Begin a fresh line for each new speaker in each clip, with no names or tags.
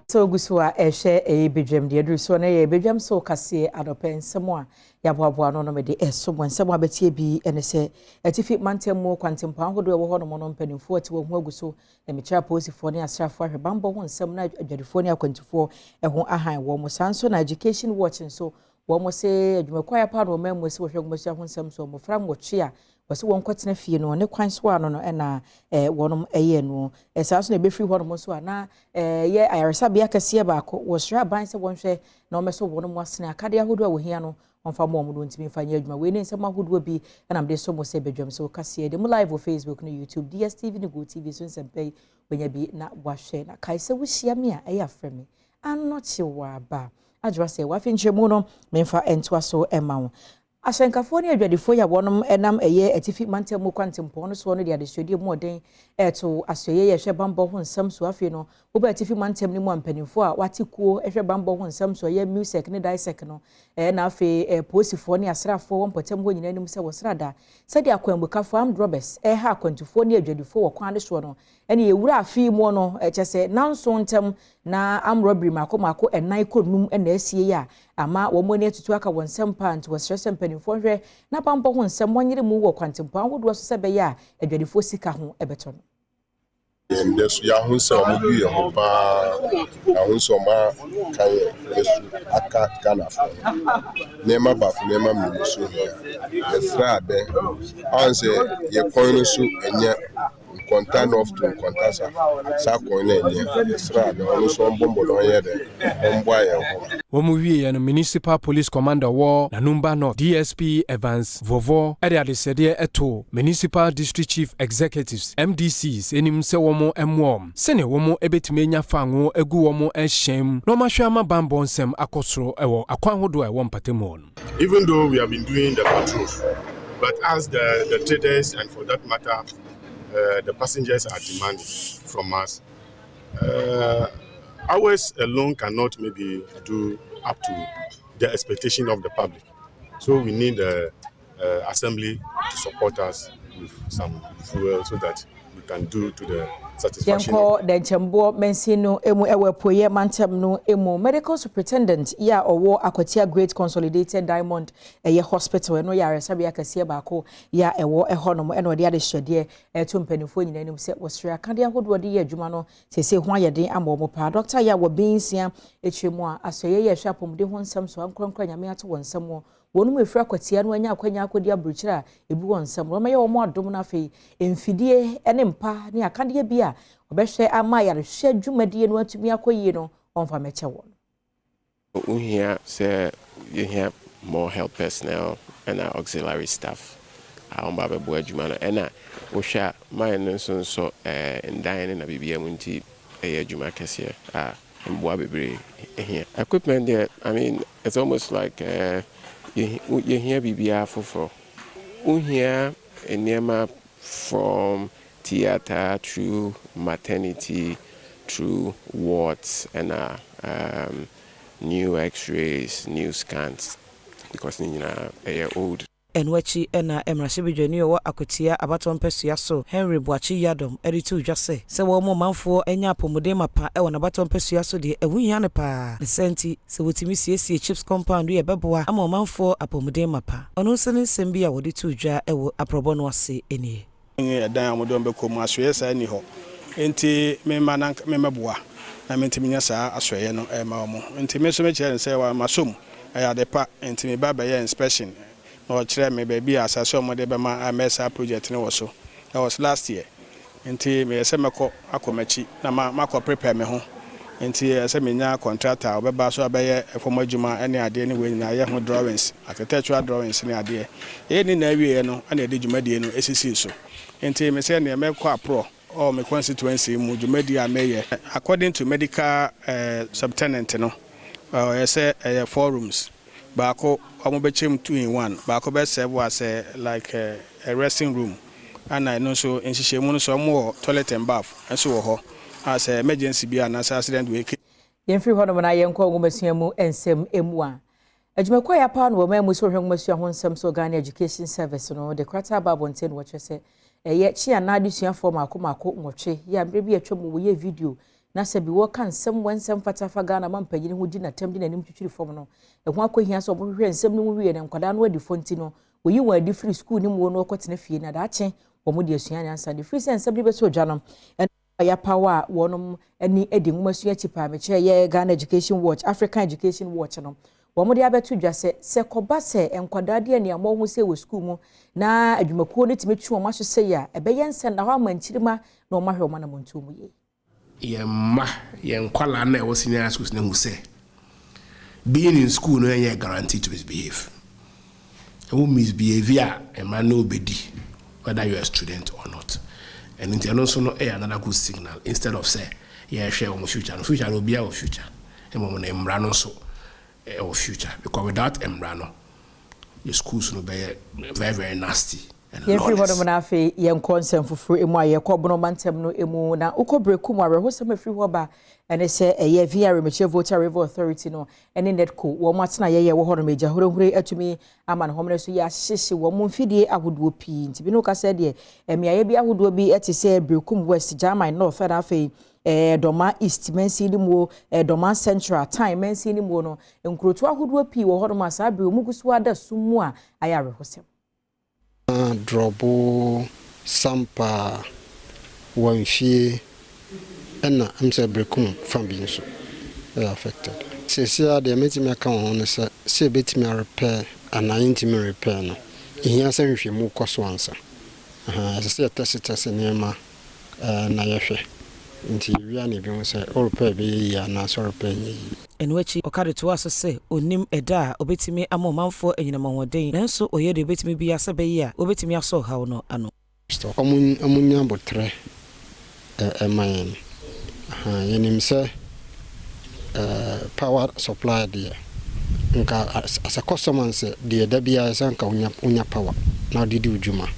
So gusua share bedwam de aduru so na bedwam so kase adopen semo a yaboabo no me de so bonsemo abetie bi ene se atifi mantem mo kwantempa hodo e wo ho no mo no mpanimfo ati wo hu aguso e me kira posifo ne asrafo ahwe bambo ho nsem na adwadifo ne akwantifo e ho ahan wo mo sanso na education watching so wo mo se adwumakwa ya pa no memo se wo hwe gumso ho nsem so mo fra mo twa wasi won kwatena fie no ne kwan so ano no na wonom eye no esaso na be free honom so na ye ayaresa bia kase ba ko wo sra ban se wonhwe na omeso wonom wasene akade ahodo a wo hia no onfa mo omudo ntimi fanya adwuma we ne nsem ahodo bi na mde so mo se bedwam so kase de mo live on Facebook no YouTube DSTV ne Go TV so nsempei wenya bi na wahwe na kai se wo hia me a eye afreme anoche wa ba adwa se wa finchemu no memfa entwa so ema Ashenkafo ne adwadifo ya wonom enam eye atifi mantem kwantempo no so no de adehwede mu oden eto asoye ye hwe bambo ho nsam so afi no wo ba atifi mantem ni mu ampanifo a watikuo ehwe bambo ho nsam so ye music ne dissect no na afi posifo ne asrafo wo mpotem ho nyina nim se wo srada se de akwambukafo am drobes ha akwantufo ne adwadifo wo kwan de so no ene ewura afi mu no chese nanso ntem na am robbery mako enai kodnum na asie ya ama wo mo ne tutu aka won sempant wo stress mpanimfo hwe na bambo ho nsem wonyere mu wo kwantempo ahodo so se be ya adwadifo sika ho ebeto no
Yes, Yahoo Sam, you hope, Yahoo Soma, Aka Canaf, Nema Baf, Nema Minusu, the Frabe, answer your coin soup and yet content of to contasa, Sacoin, yes, rather, also on Bombo, on Boya.
Womuwie no Municipal Police Commander War Nanumba North DSP Evans Vovo ede adesede eto Municipal District Chief Executives MDCs enim se womo emwom sene womo ebetime nya fanwo egu womo ehjem no mahwama bambo nsem akosoro ewo akwan hodo ewo mpatemo.
Even though we have been doing the patrol, but as the traders and for that matter the passengers are demanding from us, ours alone cannot maybe do up to the expectation of the public. So we need the assembly to support us with some fuel so that we can do to the satisfaction.
Yanko the Chambo Mensino emu ewepoye mantem no emu medical superintendent ya owo Akwatia Great Consolidated Diamond eye hospital no ya resabia kase baako ya ewo ehonom eno de ade hwede eto mpanifo nyina nim se wosria kade ahodo de ye adwuma no sese ho ayeden amomo pa doctor ya wo bensia etwemu a asoye ye hwapom de ho nsam so ankronkra nyame ato wonsam wonu efra Akwatia no anya akwanya akodi abruchira ebu wonsam ro maye wo mo adom na fe emfidie ene mpa ne akade bia obehwe ama ya hwe dwumadie no atumi akoyie no onfa meche won
here say you have more help personnel and auxiliary staff amba be bo adwuma no ena wo hwa mine so ndan na bibia mu nti adwuma kese mboa bebre here equipment there. I mean it's almost like you hear bibia foforo we hear enema from theater through maternity through wards and new x-rays, new scans because old.
And wachi ena emrashibidwani owo Akwatia abaton pesua so Henry Boachi Adom editu dwase se wo mo manfo enya apomode mapa e wona abaton pesua so de ewuhia ne pa ne senti se wotimi siesie chips compound ye beboa ama manfo apomode mapa ono se ne nsem bia wode tu dwa e wo aprobo no ase enie
dan amodon be ko mu asoye sa ni ho enti memeboa na mentimi nya sa asoye no ma mo enti me so me kire nse wa masom ya de pa enti me baba ye inspection no kire me ba bi asase omode be ma amesa project ne wo so that was last year enti me se meko akomachi na mako prepare me ho enti se me nya contractor obeba so abaye efom adwuma ene ade ne we nyina ye ho drawings architectural drawings ne ade ni na awie no ana ade dwumadie no esisi so enti me say na me kwa pro or my constituency mu dwumadi ameye according to medical subtenant no say 4 rooms baako omobechem 2 in 1 baako be serve as like a resting room and I know so nhihye no so mo toilet and bath enso wo ho as emergency bi na accident we
yemfiri ho no na yenko ngomesua mu ensem emu a adwumakwa ya pa no wo mamu so hwe ngomesua ho nsem so Ghana Education Service no de krata babonten wo chese ye chi anade sua form akoma nwotwe ya mbre bi atwa mu wo ye video na se bi wo kan nsem wensem fatafa Ghana mampanyini ho di na tem di nanim twitwiri fom no eho akohia so obohwe nsem no wie ne nkwada no adi fonti no oyi wa di free school ni mu no okotena fie na daache wo mo di asuanya ansa di free sense bi beso dwanam ya power wonom ani edi nwumasu achipa me che ye Ghana Education Watch African Education Watch no wo mo di abetu dwa se koba se enkwada de ne amo ho se wo school mu na adwumakuo ne timetwi wo maso se ya ebeye nsen na ho amanchirima na o mahwe o mana montu mu ye
yemma yenkwala na wo senior schools na hu se being in school no you guaranteed to misbehave. Who misbehavior a man no bedi whether you are a student or not. And in also no another good signal instead of say yeah share on future. Future will be our future. And when embrano so our future because without embrano your schools will be very very nasty.
Every one na afi yen consent fufu emu aye kobono mantem no emu na ukobreku mu awe hosem afri hoba ene se eye VR meche voter river authority no ene netco wo matena ye wo hono meja hore atumi ama no homre so ya hyehye wo mu mfidie ahodo pi ntibi no ka se de emiaye bi ahodo bi ete se brekum west German north and afi Doma East mensi ni mu Doma Central time mensi ni mu no nkroto ahodo pi wo hono ma sa bre mu gusu ada sumu a ayare hosem
drobo sampa wanfie ena amse brekum fambi so affected sesia de metimi aka ho se betimi repair ana intimi repair no ehia san hwe mu koso ansa se test nema na yehwe nti wia ne bi ho se repair be ya na so repair nyi
enwechi okade to asese onim eda obetimi amomanfo enyinama woden nanso oyede obetimi bi asebe yi a obetimi aso hawo no ano
omunya botre mayen yenim se power supply there nka as a customer se de da bia se nka unya power na didi ujuma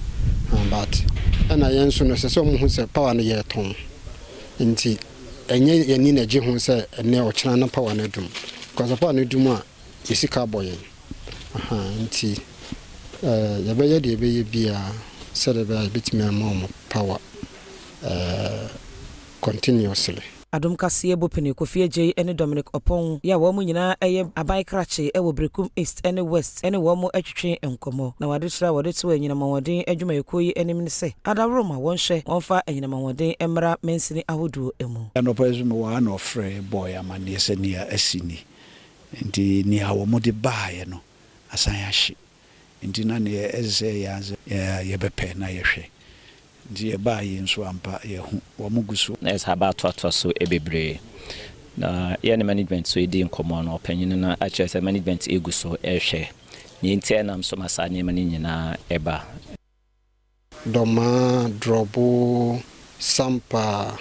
but ana yenso no se so mu hu se power no ye ton nti enye yani na je hu se ene o kina na power na dum because power na dum a yesika boyen nti yabeye de beye bia se de ba bitimi amom power continuously
Adom kase bopene Kofi J ene Dominic Opon ya wo mu nyina eye abai krache e wo Brekum East ene West ene wo mu atwetwe enkomo na wade sra wade to enyina mawoden adwuma ekoyi enim ne se adabroma wonhwe wonfa enyina mawoden emra mensini ahodo emu
anopezu no wa no frɛ boy amane se nia asini nti ni hawo mu de baaye no asan ahye nti na ne eze ya bepe na yehwe die baaye nso ampa yehu wo mugusu
na es haba to so ebebre na ye management so edi nkomo na opanyin na achese management eguso ehwe ni ntenam so masane mani nyina eba
Doma drobo sampa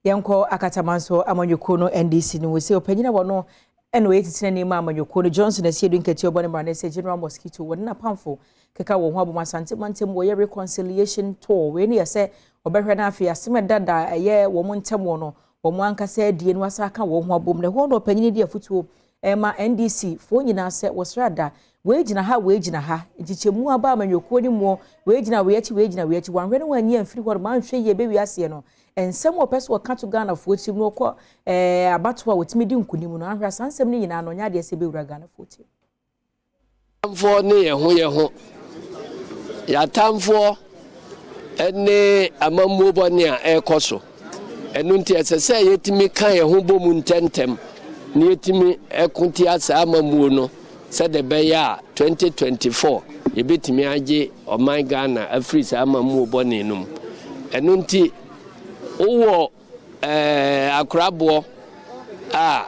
yanko akatamanso amanyuko no NDC ni wese opanyina wono eno yetitina ni ma amanyuko no Johnson asiedu nkati obone mra na se General Mosquito wona pamfo keka wo ho aboma sante mantem wo ye reconciliation tour we ne yese obehwe na afia seme dada ye wo mo ntem wo no wo mo ankasa adie no asa aka wo ho abom ne ho no opanyini di afutuo ma NDC fo nyina se wo srada we gina ha ntichemu aba amanyuko ni mo we gina we achi wanhwe ne wanyi amfiri ho ma nhwe ye be wi ase no ensem opese wo kato Ghana fo tim no ko abato a wotimi di nkunim no ahwa sansem ni nyina no nya de se be wura Ghana fo tim
amfo ne ye ho ya tamfo ene amammo bone a ekoso enu nti esese yetimi kan ye ho bomu ntentem ne yetimi ekunti asa amammo no se de be ya 2024 yebetimi age o my Ghana Africa amammo bone num enu nti owo akrabo a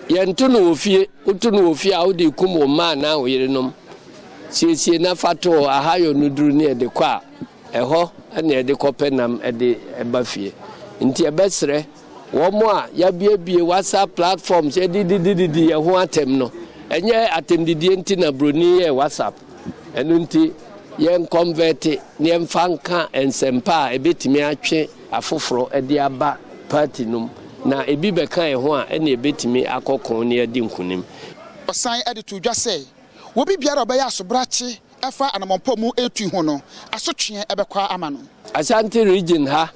yentunu ofie utunu ofie a odi kumo ma na oyerenom siesie na fato ahayo nuduru ne de kwa eho ene de kopenam de ebafie nti ebesre wo mo a ya biebie WhatsApp platforms edidididi ye ho atem no enye atemdidie nti na broni ye WhatsApp enu nti ye convert ne mfanka ensempa ebetimi atwe afoforo ede aba party num na ebi beka ye ho a ene ebetimi akokon ne adi nkunim
osan ede to dwa say wo bi biara obaya asobrache efa anamompo mu etu ho no asotwe ebekwa ama no
Ashanti region ha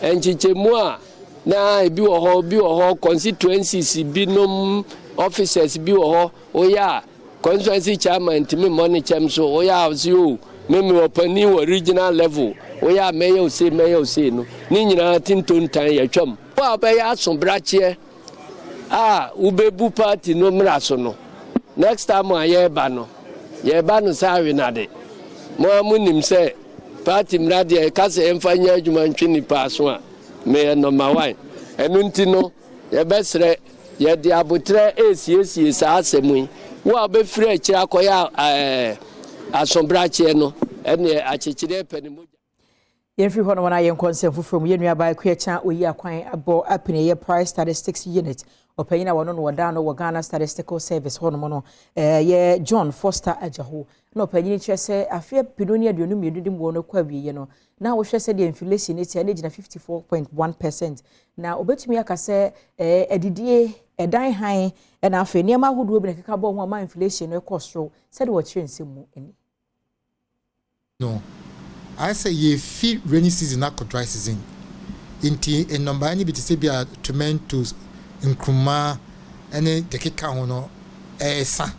enchichemu a na ebi wɔ hɔ constituencies binom officers bi wɔ hɔ oya constituency chairman timi money chem so oya o meme opani wɔ regional level oya mayor say no ni nyina tintontan yɛtwam wa ba ya so brache ubebu party no mraso no next time ayeba no sa wenade mo amunim sɛ party mrade ka sɛ emfanya adwuma ntwe nipa so a me number 1 enu nti no yɛbɛsrɛ yɛde abotre esiesie saa asɛmu wo abɛfiri akyira akɔya asombrache no ɛne akyekyere panimu
Yɛmfiri hɔ no wana yɛn kɔnsɛm foforɔ mu yɛnua ba akuacha oyi akwan abɔ apene price statistics unit ɔpanyina wɔno no wɔda no wɔ Ghana Statistical Service hɔ no no yɛ John Foster Ajaho na ɔpanyini kyerɛ sɛ afia pinoni aduonu mmienu mu no kwa wiye no na wɔhwɛ sɛ the inflation ne tia ne gina 54.1% na obetumi aka sɛ adidie ɛdan han ɛna afia nneɛma ahodoɔ bi na keka bɔ ho ama inflation no ɛkɔ soro sɛ de wɔkyerɛ nsɛm mu ani
no I say ye feel rainy season not dry season. Inti a number any bit to be a tomatoes in Kruma any the kikahono sa.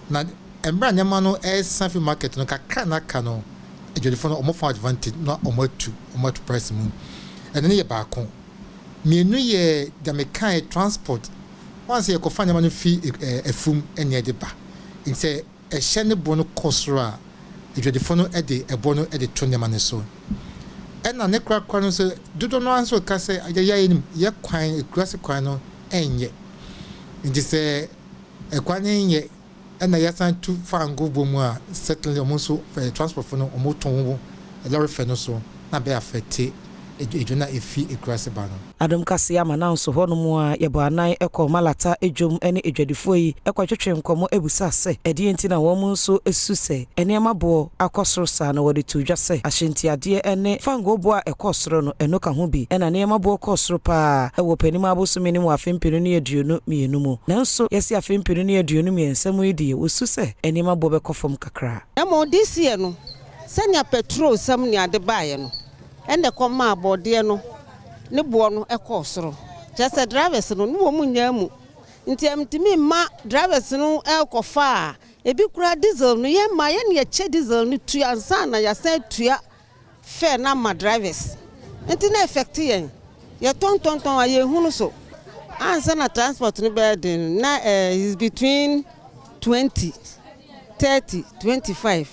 Now a brand yamano something market no cano a telephone or more advantage not or more to price moon. And then ye back home. Me no ye the mechanic transport once you find a money fee a fum and near the bar. In say a shiny bono cosra. If you phone at the bono at the tournament so. And a necra corner say, do not answer Casse, ya quine, a grassy quino, and yet. It is a quine yet, and I assigned 2 fan go boom, certainly almost for transport for no motor, a lorry fenoso, not bear fete. Ejuna efi ekrase ba no
Adom kase ama na nso ho no mu a yebo anan ekọ malata ejom ene edwadifo yi ekọ twetwe nkomo ebusa se edi enti na wo mu nso esu se enema bo akosoro sa na wode tudwa se ahyenti ade ene fango bo a ekosoro no eno ka ho bi ena enema bo ekosoro pa ewo panim abosome ni mu afempenu ne aduonu mienu mu nanso yesi afempenu ne aduonu miensam yi die wosu se enema bo bekofom kakra
emo this year no senya petrol sam ne ade baaye no ende koma abode no ne bo no ekosoro just drivers no wo mu nyamu nti amtimi ma drivers no ekofa ebi kura diesel no ye ma ye ne che diesel no tu ansa na ya se tua fair na ma drivers nti na effect yen ye ton aye hunu so ansa na transport no burden na is between 20 30 25